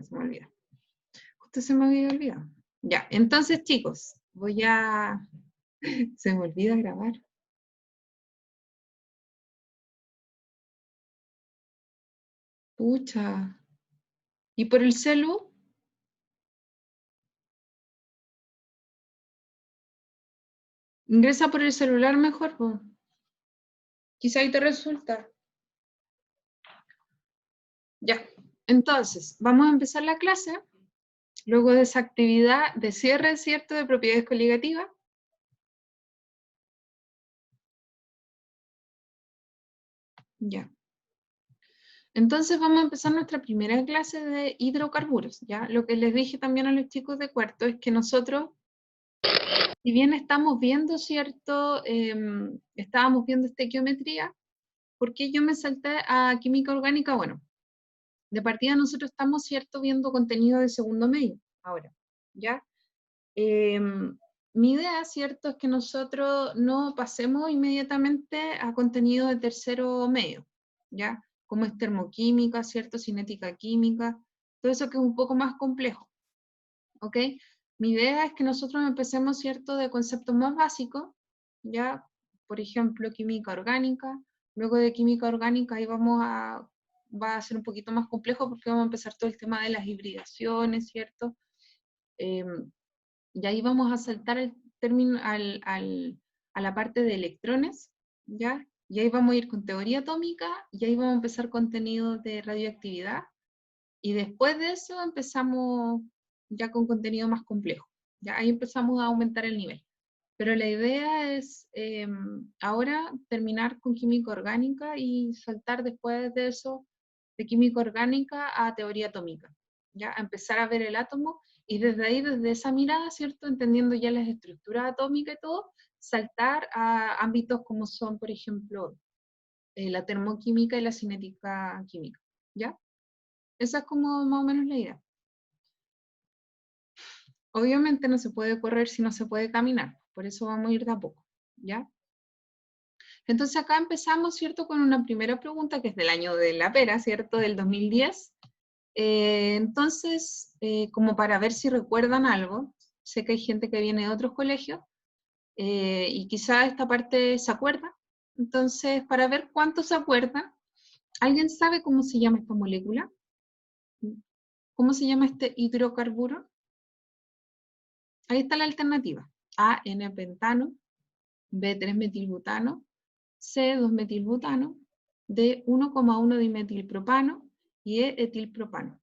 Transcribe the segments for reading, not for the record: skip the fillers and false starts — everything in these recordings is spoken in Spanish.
se me olvida. Justo se me había olvidado. Ya, entonces chicos, voy a... Se me olvida grabar. Pucha. ¿Y por el celu? Ingresa por el celular mejor, po. Quizá ahí te resulta. Ya, entonces, vamos a empezar la clase. Luego de esa actividad de cierre, ¿cierto?, de propiedades coligativas. Ya. Entonces vamos a empezar nuestra primera clase de hidrocarburos, ¿ya? Lo que les dije también a los chicos de cuarto es que nosotros, si bien estamos viendo, ¿cierto?, estábamos viendo estequiometría, ¿por qué yo me salté a química orgánica? Bueno, de partida nosotros estamos, ¿cierto?, viendo contenido de segundo medio, ahora, ¿ya? Mi idea, ¿cierto?, es que nosotros no pasemos inmediatamente a contenido de tercero medio, ¿ya? Como es termoquímica, ¿cierto?, cinética química, todo eso que es un poco más complejo, ¿ok? Mi idea es que nosotros empecemos, ¿cierto?, de conceptos más básicos, ¿ya? Por ejemplo, química orgánica, luego de química orgánica ahí va a ser un poquito más complejo porque vamos a empezar todo el tema de las hibridaciones, ¿cierto? Y ahí vamos a saltar el término a la parte de electrones, ¿ya? Y ahí vamos a ir con teoría atómica, y ahí vamos a empezar contenido de radioactividad, y después de eso empezamos ya con contenido más complejo, ¿ya? Ahí empezamos a aumentar el nivel. Pero la idea es ahora terminar con química orgánica y saltar después de eso de química orgánica a teoría atómica, ¿ya? A empezar a ver el átomo y desde ahí, desde esa mirada, ¿cierto? Entendiendo ya las estructuras atómicas y todo, saltar a ámbitos como son, por ejemplo, la termoquímica y la cinética química, ¿ya? Esa es como más o menos la idea. Obviamente no se puede correr si no se puede caminar, por eso vamos a ir de a poco, ¿ya? Entonces acá empezamos, ¿cierto? Con una primera pregunta que es del año de la pera, ¿cierto? Del 2010. Entonces, como para ver si recuerdan algo, sé que hay gente que viene de otros colegios y quizá esta parte se acuerda. Entonces, para ver cuánto se acuerdan, ¿alguien sabe cómo se llama esta molécula? ¿Cómo se llama este hidrocarburo? Ahí está la alternativa. A, N-pentano, B, 3-metilbutano, C, 2-metilbutano, D, 1,1 dimetilpropano y E, etilpropano.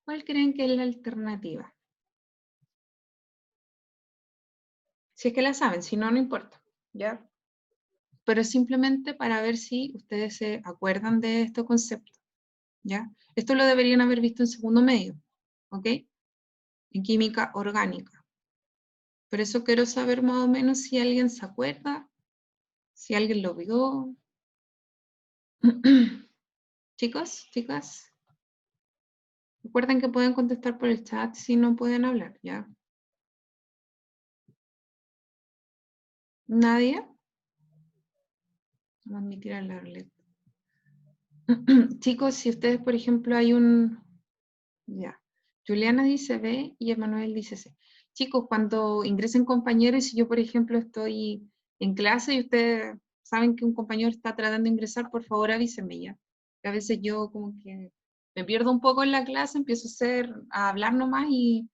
¿Cuál creen que es la alternativa? Si es que la saben, si no, no importa, ¿ya? Pero simplemente para ver si ustedes se acuerdan de este concepto, ¿ya? Esto lo deberían haber visto en segundo medio, ¿ok? En química orgánica. Por eso quiero saber más o menos si alguien se acuerda, si alguien lo vio. Chicos, chicas, recuerden que pueden contestar por el chat si no pueden hablar, ¿ya? ¿Nadie? Vamos a admitir a la Arlet. Chicos, si ustedes, por ejemplo, hay un... Ya. Juliana dice B y Emanuel dice C. Chicos, cuando ingresen compañeros, si yo, por ejemplo, estoy en clase y ustedes saben que un compañero está tratando de ingresar, por favor avísenme ya. Que a veces yo como que me pierdo un poco en la clase, empiezo a hablar nomás y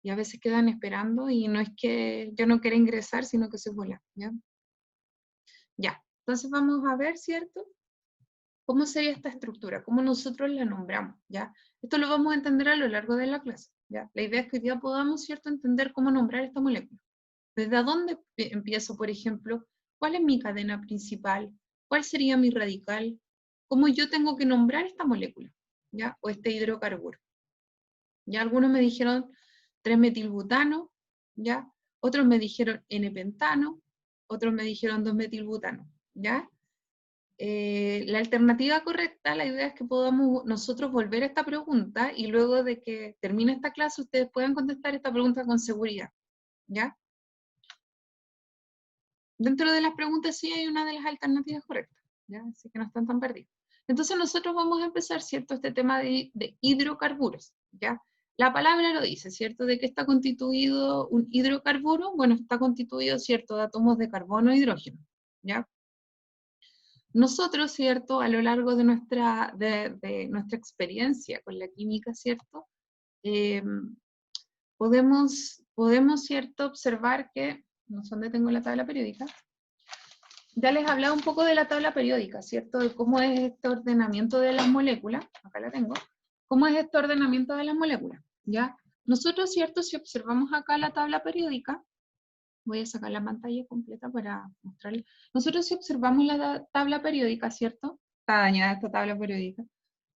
a veces quedan esperando y no es que yo no quiera ingresar, sino que soy bola, ¿ya? Ya, entonces vamos a ver, ¿cierto? ¿Cómo sería esta estructura? ¿Cómo nosotros la nombramos? ¿Ya? Esto lo vamos a entender a lo largo de la clase. ¿Ya? La idea es que hoy día podamos, ¿cierto?, entender cómo nombrar esta molécula. ¿Desde dónde empiezo, por ejemplo? ¿Cuál es mi cadena principal? ¿Cuál sería mi radical? ¿Cómo yo tengo que nombrar esta molécula? ¿Ya? O este hidrocarburo. Ya algunos me dijeron 3-metilbutano, ¿ya? Otros me dijeron N-pentano, otros me dijeron 2-metilbutano, ¿ya? La alternativa correcta, la idea es que podamos nosotros volver a esta pregunta y luego de que termine esta clase ustedes puedan contestar esta pregunta con seguridad, ¿ya? Dentro de las preguntas sí hay una de las alternativas correctas, ¿ya? Así que no están tan perdidos. Entonces nosotros vamos a empezar, ¿cierto?, este tema de hidrocarburos, ¿ya? La palabra lo dice, ¿cierto? ¿De qué está constituido un hidrocarburo? Bueno, está constituido, ¿cierto?, de átomos de carbono e hidrógeno, ¿ya? Nosotros, ¿cierto?, a lo largo de nuestra experiencia con la química, ¿cierto?, podemos, ¿cierto?, observar que, no sé dónde tengo la tabla periódica, ya les he hablado un poco de la tabla periódica, ¿cierto?, de cómo es este ordenamiento de las moléculas, acá la tengo, cómo es este ordenamiento de las moléculas, ¿ya? Nosotros, ¿cierto?, si observamos acá la tabla periódica, voy a sacar la pantalla completa para mostrarles. Nosotros si observamos la tabla periódica, ¿cierto? Está dañada esta tabla periódica.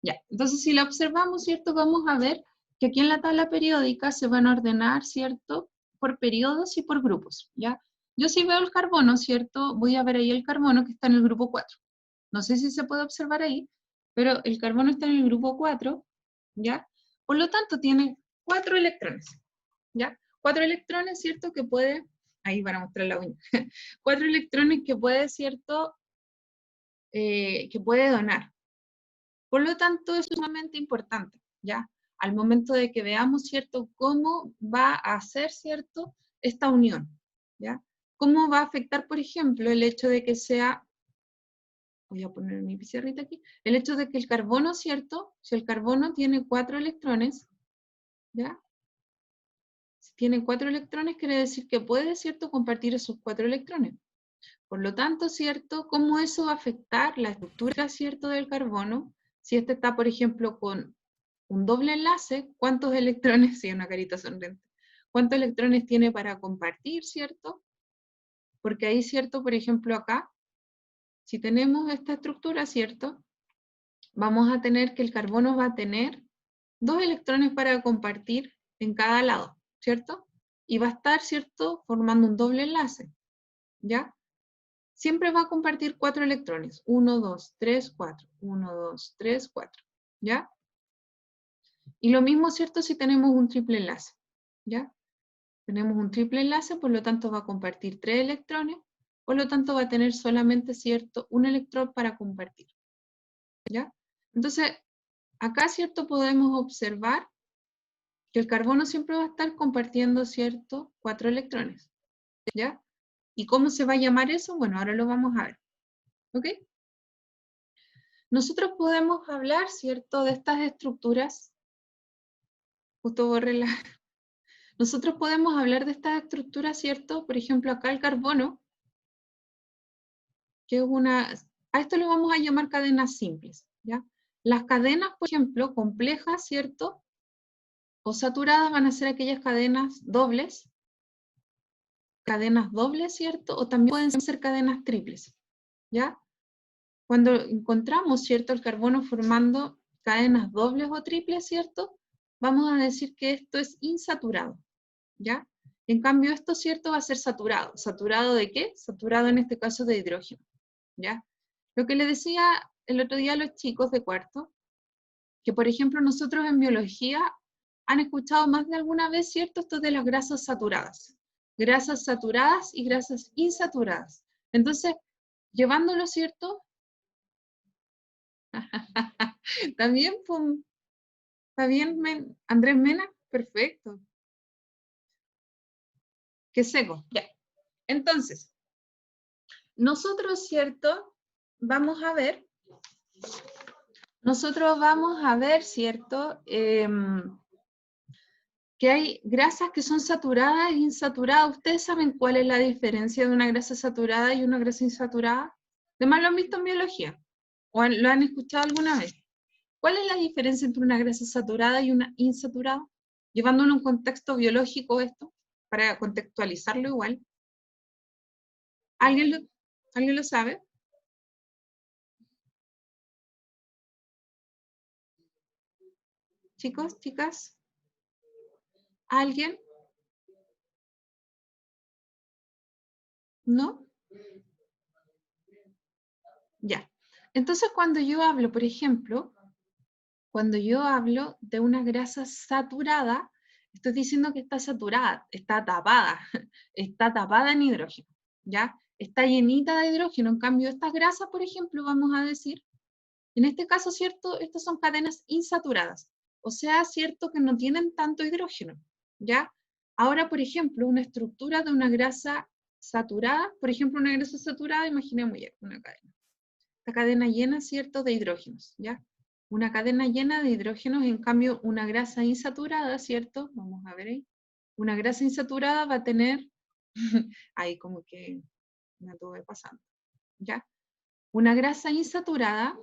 Ya, entonces si la observamos, ¿cierto? Vamos a ver que aquí en la tabla periódica se van a ordenar, ¿cierto?, por periodos y por grupos, ¿ya? Yo si veo el carbono, ¿cierto?, voy a ver ahí el carbono que está en el grupo 4. No sé si se puede observar ahí, pero el carbono está en el grupo 4, ¿ya? Por lo tanto, tiene 4 electrones, ¿ya? 4 electrones, ¿cierto?, que puede, ahí van a mostrar la uña, 4 electrones que puede, ¿cierto?, que puede donar. Por lo tanto, es sumamente importante, ¿ya? Al momento de que veamos, ¿cierto?, cómo va a ser, ¿cierto?, esta unión, ¿ya? Cómo va a afectar, por ejemplo, el hecho de que sea, voy a poner mi pizarrita aquí, el hecho de que el carbono, ¿cierto?, si el carbono tiene 4 electrones, ¿ya? Si tiene 4 electrones, quiere decir que puede, ¿cierto?, compartir esos 4 electrones. Por lo tanto, ¿cierto?, cómo eso va a afectar la estructura, ¿cierto?, del carbono. Si este está, por ejemplo, con un doble enlace, ¿cuántos electrones? Sí, una carita sonriente. ¿Cuántos electrones tiene para compartir, ¿cierto? Porque ahí, ¿cierto?, por ejemplo, acá, si tenemos esta estructura, ¿cierto?, vamos a tener que el carbono va a tener 2 electrones para compartir en cada lado, ¿cierto? Y va a estar, ¿cierto?, formando un doble enlace, ¿ya? Siempre va a compartir 4 electrones. 1, 2, 3, 4. 1, 2, 3, 4. ¿Ya? Y lo mismo, ¿cierto?, si tenemos un triple enlace. ¿Ya? Tenemos un triple enlace, por lo tanto va a compartir 3 electrones, por lo tanto va a tener solamente, ¿cierto?, un electrón para compartir. ¿Ya? Entonces, acá, ¿cierto?, podemos observar que el carbono siempre va a estar compartiendo, ¿cierto?, 4 electrones. ¿Ya? ¿Y cómo se va a llamar eso? Bueno, ahora lo vamos a ver. ¿Ok? Nosotros podemos hablar, ¿cierto?, de estas estructuras. Justo borré la... Nosotros podemos hablar de estas estructuras, ¿cierto? Por ejemplo, acá el carbono, que es una... A esto le vamos a llamar cadenas simples, ¿ya? Las cadenas, por ejemplo, complejas, ¿cierto?, o saturadas van a ser aquellas cadenas dobles, ¿cierto? O también pueden ser cadenas triples, ¿ya? Cuando encontramos, ¿cierto?, el carbono formando cadenas dobles o triples, ¿cierto?, vamos a decir que esto es insaturado, ¿ya? En cambio, esto, ¿cierto?, va a ser saturado. ¿Saturado de qué? Saturado en este caso de hidrógeno, ¿ya? Lo que le decía el otro día a los chicos de cuarto, que por ejemplo nosotros en biología han escuchado más de alguna vez, ¿cierto?, esto de las grasas saturadas y grasas insaturadas. Entonces, llevándolo, ¿cierto? También, ¿está bien, Andrés Mena? Perfecto. Qué seco, ya. Entonces, nosotros, ¿cierto? Vamos a ver, ¿cierto? Que hay grasas que son saturadas e insaturadas. ¿Ustedes saben cuál es la diferencia de una grasa saturada y una grasa insaturada? Además lo han visto en biología, o lo han escuchado alguna vez. ¿Cuál es la diferencia entre una grasa saturada y una insaturada? Llevándolo a un contexto biológico esto, para contextualizarlo igual. ¿Alguien lo sabe? Chicos, chicas, ¿alguien? ¿No? Ya. Entonces, cuando yo hablo, por ejemplo, cuando yo hablo de una grasa saturada, estoy diciendo que está saturada, está tapada en hidrógeno, ¿ya? Está llenita de hidrógeno. En cambio, estas grasas, por ejemplo, vamos a decir En este caso, ¿cierto? Estas son cadenas insaturadas, o sea, ¿cierto? Que no tienen tanto hidrógeno, ¿ya? Ahora, por ejemplo, una estructura de una grasa saturada, por ejemplo, una grasa saturada, imaginemos ya, una cadena. Esta cadena llena, ¿cierto? De hidrógenos, ¿ya? Una cadena llena de hidrógenos, en cambio, una grasa insaturada, ¿cierto? Vamos a ver ahí. Una grasa insaturada va a tener, ahí como que me estuve pasando, ¿ya? Una grasa insaturada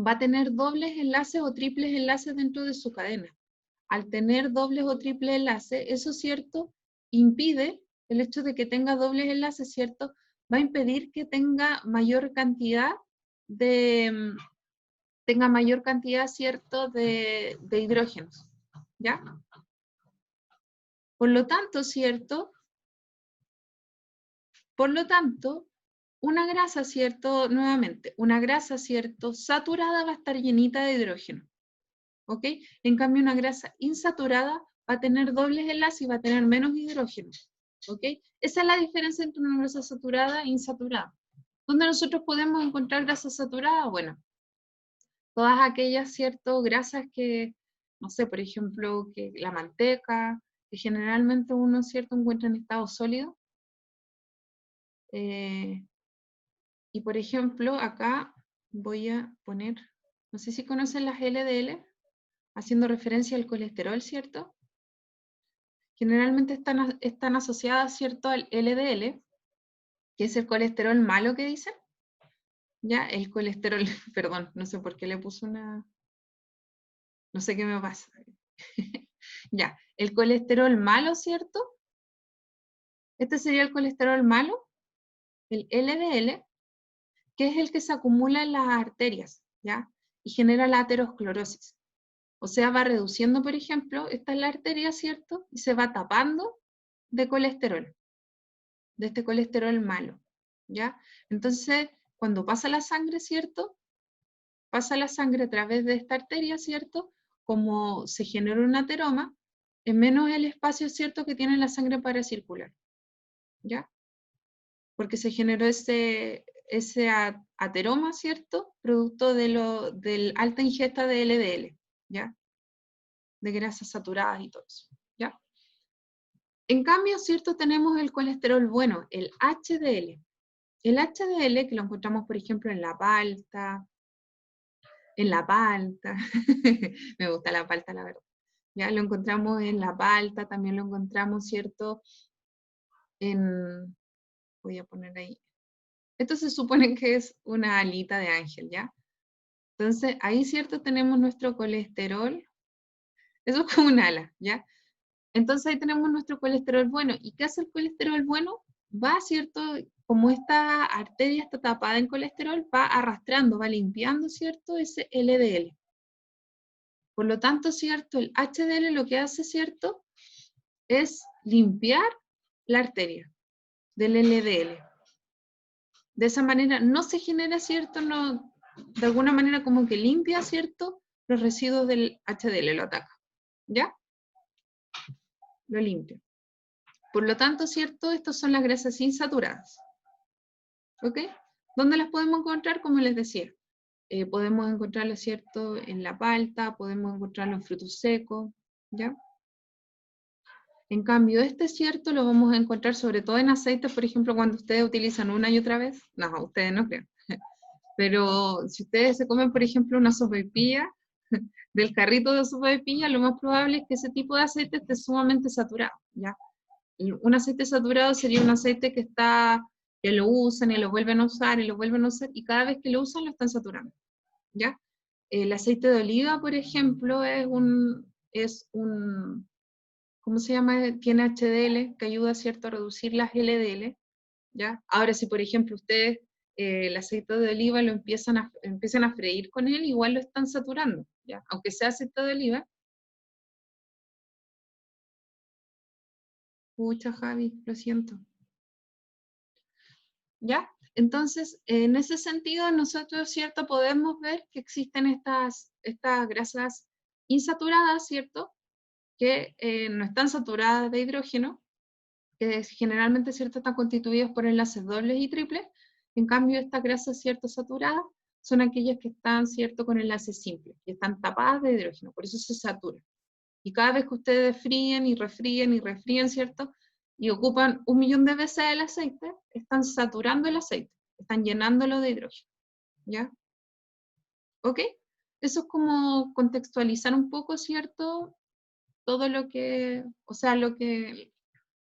va a tener dobles enlaces o triples enlaces dentro de su cadena. Al tener dobles o triples enlaces, eso, ¿cierto?, impide el hecho de que tenga dobles enlaces, ¿cierto?, va a impedir que tenga mayor cantidad de, ¿cierto?, de hidrógenos, ¿ya? Por lo tanto, ¿cierto?, una grasa, ¿cierto?, nuevamente, una grasa, ¿cierto?, saturada va a estar llenita de hidrógeno, ¿ok? En cambio, una grasa insaturada va a tener dobles enlaces y va a tener menos hidrógeno, ¿ok? Esa es la diferencia entre una grasa saturada e insaturada. ¿Dónde nosotros podemos encontrar grasa saturada? Bueno, todas aquellas, ¿cierto?, grasas que, no sé, por ejemplo, que la manteca, que generalmente uno, ¿cierto?, encuentra en estado sólido. Y por ejemplo, acá voy a poner, no sé si conocen las LDL, haciendo referencia al colesterol, ¿cierto? Generalmente están asociadas, ¿cierto?, al LDL, que es el colesterol malo que dicen. Ya, el colesterol, perdón, no sé por qué le puse una, no sé qué me pasa. Ya, el colesterol malo, ¿cierto? Este sería el colesterol malo, el LDL, que es el que se acumula en las arterias, ¿ya? Y genera la aterosclerosis. O sea, va reduciendo, por ejemplo, esta es la arteria, ¿cierto? Y se va tapando de colesterol, de este colesterol malo, ¿ya? Entonces, cuando pasa la sangre, ¿cierto? Pasa la sangre a través de esta arteria, ¿cierto? Como se genera un ateroma, es menos el espacio, ¿cierto?, que tiene la sangre para circular, ¿ya? Porque se generó ese ateroma, ¿cierto?, producto del alta ingesta de LDL, ¿ya? De grasas saturadas y todo eso, ¿ya? En cambio, ¿cierto?, tenemos el colesterol bueno, el HDL. El HDL, que lo encontramos, por ejemplo, en la palta, me gusta la palta, la verdad. Ya lo encontramos en la palta, también lo encontramos, ¿cierto?, voy a poner ahí. Esto se supone que es una alita de ángel, ¿ya? Entonces, ahí, ¿cierto?, tenemos nuestro colesterol. Eso es como un ala, ¿ya? Entonces ahí tenemos nuestro colesterol bueno. ¿Y qué hace el colesterol bueno? Va, ¿cierto? Como esta arteria está tapada en colesterol, va arrastrando, va limpiando, ¿cierto?, ese LDL. Por lo tanto, ¿cierto?, el HDL lo que hace, ¿cierto?, es limpiar la arteria del LDL. De esa manera no se genera, ¿cierto?, no, de alguna manera como que limpia, ¿cierto?, los residuos del HDL, lo ataca, ¿ya? Lo limpia. Por lo tanto, ¿cierto?, estas son las grasas insaturadas, ¿ok? ¿Dónde las podemos encontrar? Como les decía, podemos encontrarlas, ¿cierto?, en la palta, podemos encontrarlo en frutos secos, ¿ya? En cambio, este, ¿cierto?, lo vamos a encontrar sobre todo en aceites, por ejemplo, cuando ustedes utilizan una y otra vez. No, ustedes no creo. Pero si ustedes se comen, por ejemplo, una sopaipilla, del carrito de sopaipilla, lo más probable es que ese tipo de aceite esté sumamente saturado, ¿ya? Y un aceite saturado sería un aceite que lo usan y lo vuelven a usar y lo vuelven a usar, y cada vez que lo usan lo están saturando, ¿ya? El aceite de oliva, por ejemplo, ¿cómo se llama? Tiene HDL, que ayuda, ¿cierto?, a reducir las LDL, ¿ya? Ahora, si por ejemplo ustedes el aceite de oliva lo empiezan a freír con él, igual lo están saturando, ¿ya? Aunque sea aceite de oliva. Pucha, Javi, lo siento. ¿Ya? Entonces, en ese sentido, nosotros, ¿cierto?, podemos ver que existen estas grasas insaturadas, ¿cierto?, que no están saturadas de hidrógeno, que generalmente, ¿cierto?, están constituidas por enlaces dobles y triples. En cambio, estas grasas, ¿cierto?, saturadas son aquellas que están, ¿cierto?, con enlace simple, que están tapadas de hidrógeno, por eso se saturan. Y cada vez que ustedes fríen y refríen, ¿cierto?, y ocupan 1.000.000 de veces el aceite, están saturando el aceite, están llenándolo de hidrógeno, ¿ya? ¿Ok? Eso es como contextualizar un poco, ¿cierto?, todo lo que, o sea,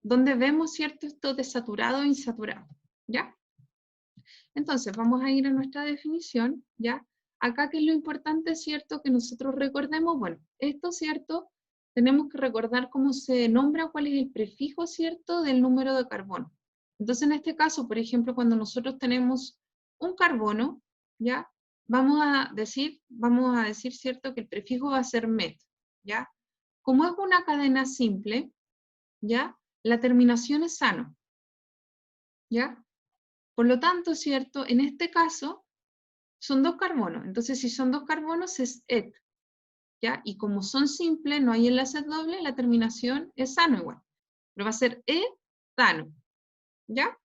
donde vemos, ¿cierto?, esto de saturado e insaturado, ¿ya? Entonces, vamos a ir a nuestra definición, ¿ya? Acá, ¿qué es lo importante, cierto?, que nosotros recordemos? Bueno, esto, ¿cierto?, tenemos que recordar cómo se nombra, cuál es el prefijo, ¿cierto?, del número de carbono. Entonces, en este caso, por ejemplo, cuando nosotros tenemos un carbono, ¿ya? Vamos a decir, ¿cierto?, que el prefijo va a ser met, ¿ya? Como es una cadena simple, ¿ya?, la terminación es ano, ¿ya? Por lo tanto, ¿cierto?, en este caso, son 2 carbonos. Entonces, si son 2 carbonos, es et, ¿ya? Y como son simples, no hay enlaces dobles, la terminación es ano igual. Pero va a ser etano, ¿ya?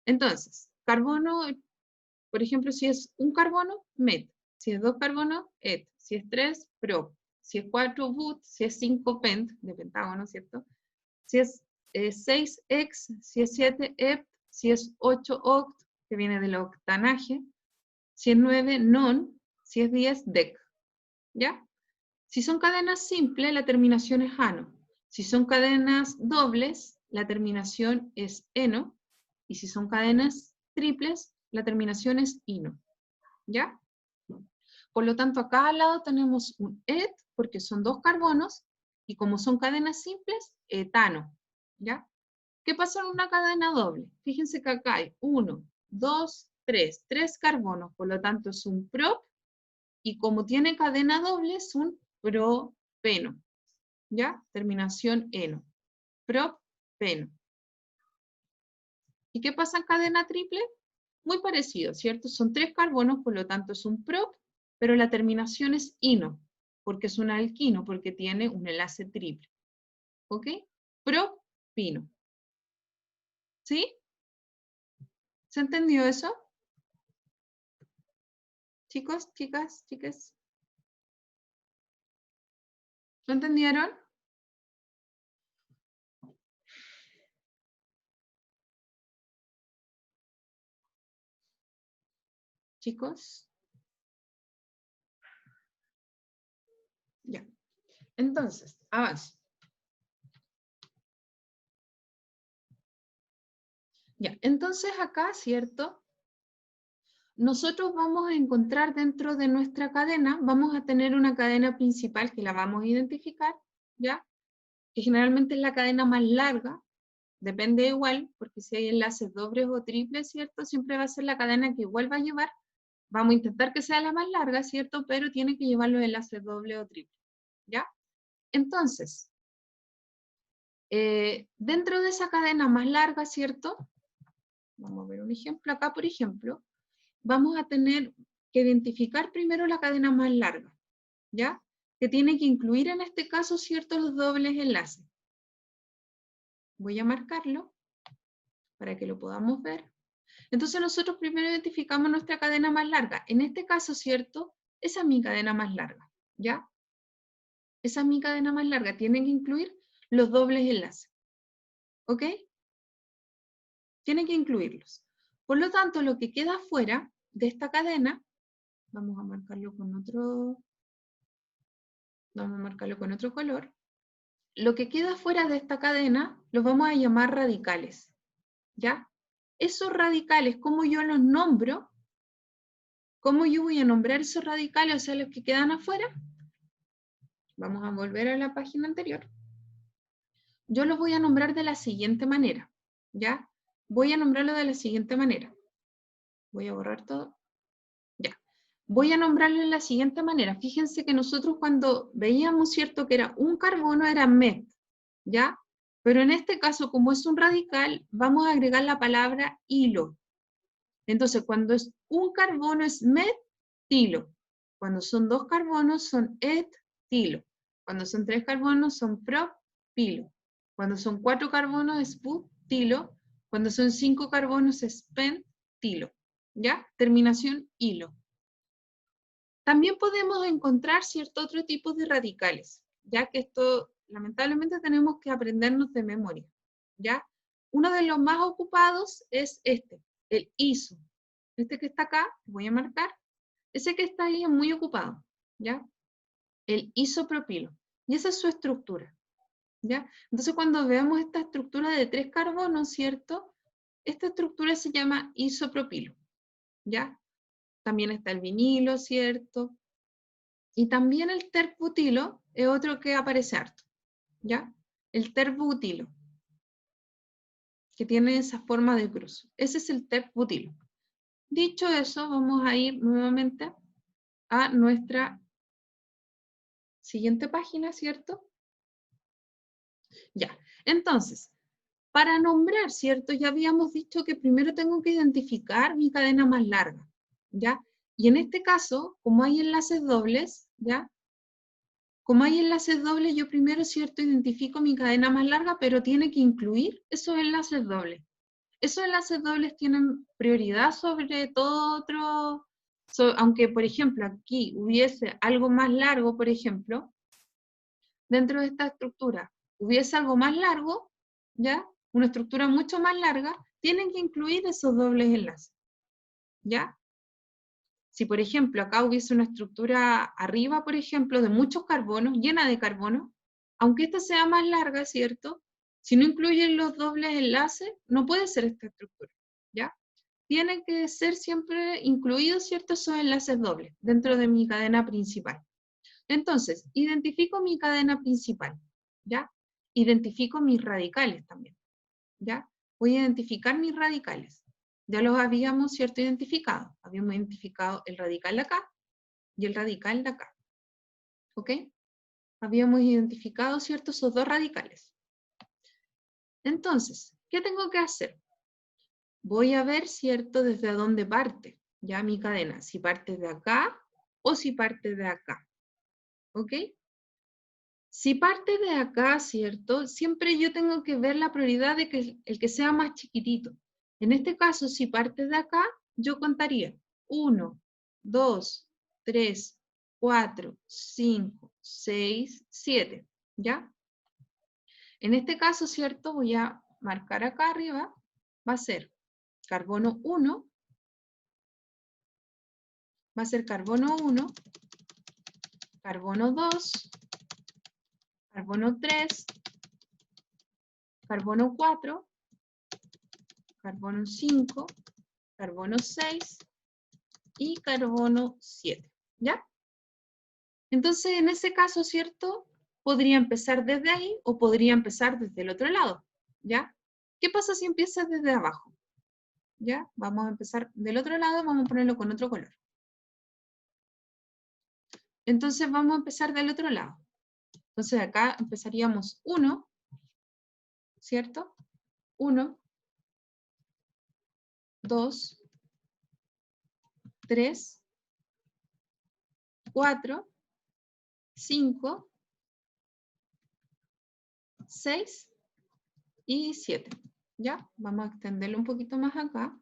Entonces, carbono, por ejemplo, si es un carbono, met. Si es 2 carbonos, et. Si es 3, prop. Si es 4, but. Si es 5, pent, de pentágono, ¿cierto? Si es 6, hex. Si es 7, hept. Si es 8, oct, que viene del octanaje. Si es 9, non. Si es 10, dec. ¿Ya? Si son cadenas simples, la terminación es ano. Si son cadenas dobles, la terminación es eno. Y si son cadenas triples, la terminación es ino. ¿Ya? Por lo tanto, acá al lado tenemos un et, porque son 2 carbonos, y como son cadenas simples, etano. ¿Ya? ¿Qué pasa en una cadena doble? Fíjense que acá hay 1, 2, 3, 3 carbonos, por lo tanto es un prop, y como tiene cadena doble es un propeno, ¿ya? Terminación eno, propeno. ¿Y qué pasa en cadena triple? Muy parecido, ¿cierto? Son 3 carbonos, por lo tanto es un prop, pero la terminación es ino, porque es un alquino, porque tiene un enlace triple. ¿Ok? Propino. ¿Sí? ¿Se entendió eso? Chicos, chicas, chicas. ¿Lo entendieron? Chicos. Ya. Entonces, avanzo. Ya, entonces acá, ¿cierto? Nosotros vamos a encontrar dentro de nuestra cadena, vamos a tener una cadena principal que la vamos a identificar, ¿ya? Que generalmente es la cadena más larga, depende igual, porque si hay enlaces dobles o triples, ¿cierto? Siempre va a ser la cadena que igual va a llevar, vamos a intentar que sea la más larga, ¿cierto? Pero tiene que llevar los enlaces dobles o triples, ¿ya? Entonces, dentro de esa cadena más larga, ¿cierto? Vamos a ver un ejemplo. Acá, por ejemplo, vamos a tener que identificar primero la cadena más larga, ¿ya? Que tiene que incluir en este caso, ¿cierto?, los dobles enlaces. Voy a marcarlo para que lo podamos ver. Entonces nosotros primero identificamos nuestra cadena más larga. En este caso, ¿cierto? Esa es mi cadena más larga, ¿ya? Esa es mi cadena más larga. Tiene que incluir los dobles enlaces, ¿ok? Tiene que incluirlos. Por lo tanto, lo que queda fuera de esta cadena, vamos a marcarlo con otro color. Lo que queda fuera de esta cadena los vamos a llamar radicales, ¿ya? Esos radicales, ¿cómo yo los nombro? ¿Cómo yo voy a nombrar esos radicales, o sea, los que quedan afuera? Vamos a volver a la página anterior. Yo los voy a nombrar de la siguiente manera, ¿ya? Voy a nombrarlo de la siguiente manera. Voy a borrar todo. Ya. Voy a nombrarlo de la siguiente manera. Fíjense que nosotros cuando veíamos, ¿cierto?, que era un carbono, era met, ¿ya? Pero en este caso, como es un radical, vamos a agregar la palabra hilo. Entonces, cuando es un carbono es metilo. Cuando son 2 carbonos son etilo. Cuando son 3 carbonos son propilo. Cuando son 4 carbonos es butilo. Cuando son 5 carbonos es pentilo. ¿ya? Terminación hilo. También podemos encontrar cierto otro tipo de radicales, ya que esto lamentablemente tenemos que aprendernos de memoria, ¿ya? Uno de los más ocupados es este, el iso. Este que está acá, voy a marcar, ese que está ahí es muy ocupado, ¿ya? El isopropilo. Y esa es su estructura, ¿ya? Entonces cuando veamos esta estructura de 3 carbonos, ¿cierto? Esta estructura se llama isopropilo, ¿ya? También está el vinilo, ¿cierto? Y también el terbutilo es otro que aparece harto, ¿ya? El terbutilo, que tiene esa forma de cruz. Ese es el terbutilo. Dicho eso, vamos a ir nuevamente a nuestra siguiente página, ¿cierto? Ya, entonces, para nombrar, ¿cierto? Ya habíamos dicho que primero tengo que identificar mi cadena más larga, ¿ya? Y en este caso, como hay enlaces dobles, ¿ya? Como hay enlaces dobles, yo primero, ¿cierto? Identifico mi cadena más larga, pero tiene que incluir esos enlaces dobles. Esos enlaces dobles tienen prioridad sobre todo otro, aunque, por ejemplo, aquí hubiese algo más largo, por ejemplo, dentro de esta estructura hubiese algo más largo, ¿ya? Una estructura mucho más larga, tienen que incluir esos dobles enlaces, ¿ya? Si, por ejemplo, acá hubiese una estructura arriba, por ejemplo, de muchos carbonos, llena de carbono, aunque esta sea más larga, ¿cierto? Si no incluyen los dobles enlaces, no puede ser esta estructura, ¿ya? Tienen que ser siempre incluidos, ¿cierto? Esos enlaces dobles dentro de mi cadena principal. Entonces, identifico mi cadena principal, ¿ya? Identifico mis radicales también, ¿ya? Voy a identificar mis radicales. Ya los habíamos, ¿cierto? Identificado. Habíamos identificado el radical de acá y el radical de acá, ¿ok? Habíamos identificado, ¿cierto? Esos dos radicales. Entonces, ¿qué tengo que hacer? Voy a ver, ¿cierto? Desde dónde parte, ya mi cadena. Si parte de acá o si parte de acá, ¿ok? Si parte de acá, ¿cierto? Siempre yo tengo que ver la prioridad de que el que sea más chiquitito. En este caso, si parte de acá, yo contaría 1, 2, 3, 4, 5, 6, 7, ¿ya? En este caso, ¿cierto? Voy a marcar acá arriba, va a ser carbono 1, va a ser carbono 1, carbono 2, carbono 3, carbono 4, carbono 5, carbono 6 y carbono 7, ¿ya? Entonces, en ese caso, ¿cierto? Podría empezar desde ahí o podría empezar desde el otro lado, ¿ya? ¿Qué pasa si empieza desde abajo? ¿Ya? Vamos a empezar del otro lado, vamos a ponerlo con otro color. Entonces, vamos a empezar del otro lado. Entonces, acá empezaríamos 1, ¿cierto? 1, 2, 3, 4, 5, 6 y 7. ¿Ya? Vamos a extenderlo un poquito más acá.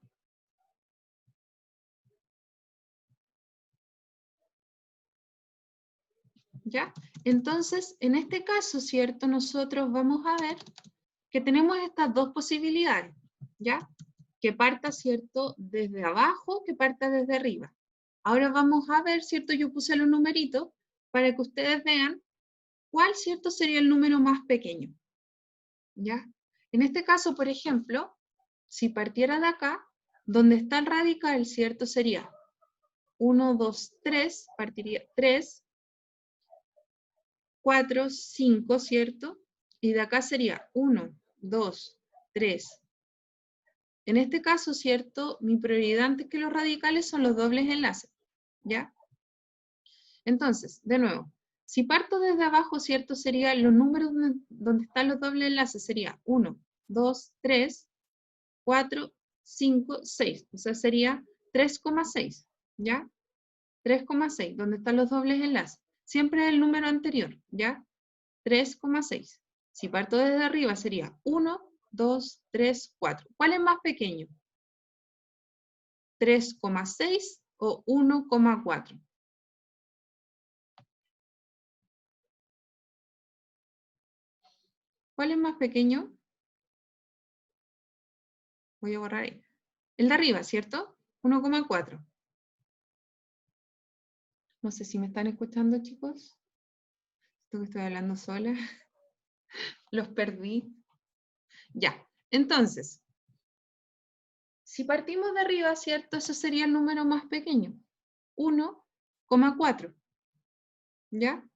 ¿Ya? Entonces, en este caso, ¿cierto? Nosotros vamos a ver que tenemos estas dos posibilidades, ¿ya? Que parta, ¿cierto? Desde abajo, que parta desde arriba. Ahora vamos a ver, ¿cierto? Yo puse los numeritos para que ustedes vean cuál, ¿cierto? Sería el número más pequeño, ¿ya? En este caso, por ejemplo, si partiera de acá, donde está el radical, ¿cierto? Sería 1, 2, 3, partiría 3, 4, 5, ¿cierto? Y de acá sería 1, 2, 3. En este caso, ¿cierto? Mi prioridad antes que los radicales son los dobles enlaces, ¿ya? Entonces, de nuevo, si parto desde abajo, ¿cierto? Sería los números donde están los dobles enlaces, sería 1, 2, 3, 4, 5, 6. O sea, sería 3,6, ¿ya? 3,6, donde están los dobles enlaces. Siempre el número anterior, ¿ya? 3,6. Si parto desde arriba sería 1, 2, 3, 4. ¿Cuál es más pequeño? 3,6 o 1,4. ¿Cuál es más pequeño? Voy a borrar ahí. El de arriba, ¿cierto? 1,4. No sé si me están escuchando, chicos. Esto que estoy hablando sola. Los perdí. Ya. Entonces, si partimos de arriba, ¿cierto? Ese sería el número más pequeño. 1,4. ¿Ya?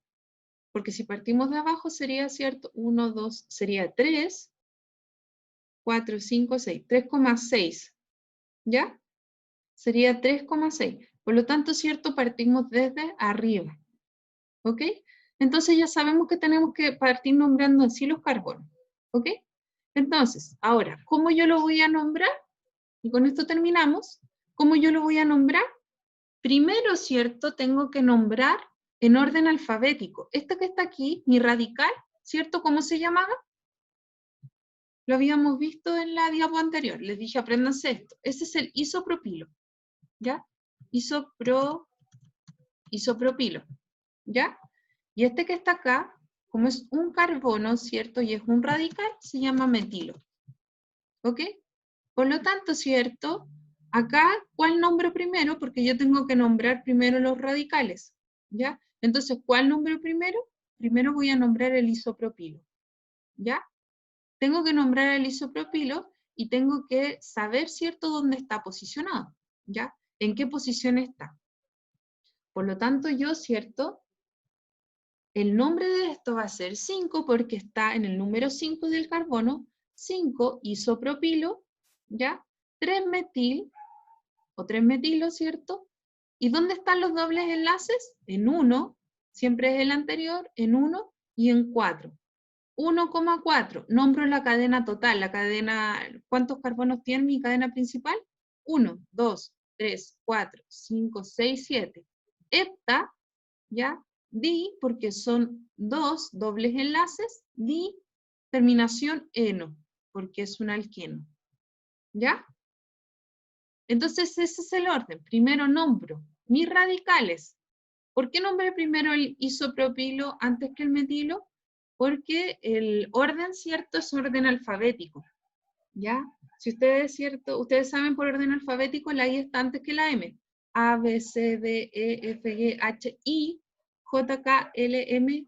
Porque si partimos de abajo sería, ¿cierto? 1, 2, sería 3, 4, 5, 6. 3,6. ¿Ya? Sería 3,6. Por lo tanto, ¿cierto? Partimos desde arriba. ¿Ok? Entonces ya sabemos que tenemos que partir nombrando así los carbonos. ¿Ok? Entonces, ahora, ¿cómo yo lo voy a nombrar? Y con esto terminamos. ¿Cómo yo lo voy a nombrar? Primero, ¿cierto? Tengo que nombrar en orden alfabético. Este que está aquí, mi radical, ¿cierto? ¿Cómo se llamaba? Lo habíamos visto en la diapo anterior. Les dije, apréndanse esto. Ese es el isopropilo. ¿Ya? Isopropilo. ¿Ya? Y este que está acá, como es un carbono, ¿cierto? Y es un radical, se llama metilo. ¿Ok? Por lo tanto, ¿cierto? Acá, ¿cuál nombro primero? Porque yo tengo que nombrar primero los radicales. ¿Ya? Entonces, ¿cuál nombro primero? Primero voy a nombrar el isopropilo. ¿Ya? Tengo que nombrar el isopropilo y tengo que saber, ¿cierto?, dónde está posicionado. ¿Ya? ¿En qué posición está? Por lo tanto, yo, ¿cierto?, el nombre de esto va a ser 5 porque está en el número 5 del carbono, 5 isopropilo, ¿ya? 3-metil, o 3-metilo, ¿cierto? ¿Y dónde están los dobles enlaces? En 1, siempre es el anterior, en 1 y en 4. 1,4, nombro la cadena total, la cadena, ¿cuántos carbonos tiene mi cadena principal? 1, 2, 3, 4, 5, 6, 7. Hepta, ¿ya? Di, porque son 2 dobles enlaces, di, terminación eno, porque es un alqueno. ¿Ya? Entonces ese es el orden. Primero nombro mis radicales. ¿Por qué nombré primero el isopropilo antes que el metilo? Porque el orden, ¿cierto? Es orden alfabético. ¿Ya? Si ustedes, ¿cierto? Ustedes saben por orden alfabético, la I está antes que la M. A, B, C, D, E, F, G, H, I, J, K, L, M.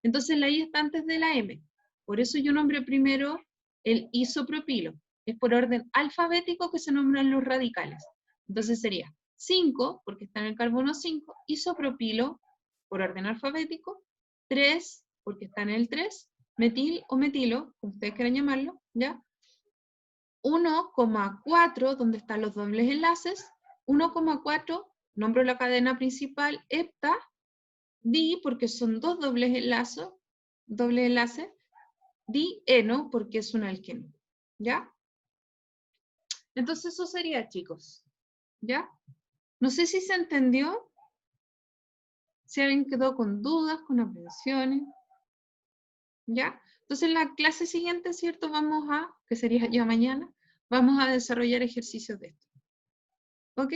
Entonces la I está antes de la M. Por eso yo nombré primero el isopropilo. Es por orden alfabético que se nombran los radicales. Entonces sería 5, porque está en el carbono 5, isopropilo, por orden alfabético, 3, porque está en el 3, metil o metilo, como ustedes quieran llamarlo, ¿ya? 1,4, donde están los dobles enlaces, 1,4, nombro la cadena principal, hepta, di, porque son dos dobles enlaces, di, eno, porque es un alqueno, ¿ya? Entonces eso sería, chicos, ¿ya? No sé si se entendió, si alguien quedó con dudas, con aprensiones, ¿ya? Entonces en la clase siguiente, ¿cierto? Que sería ya mañana, vamos a desarrollar ejercicios de esto, ¿ok?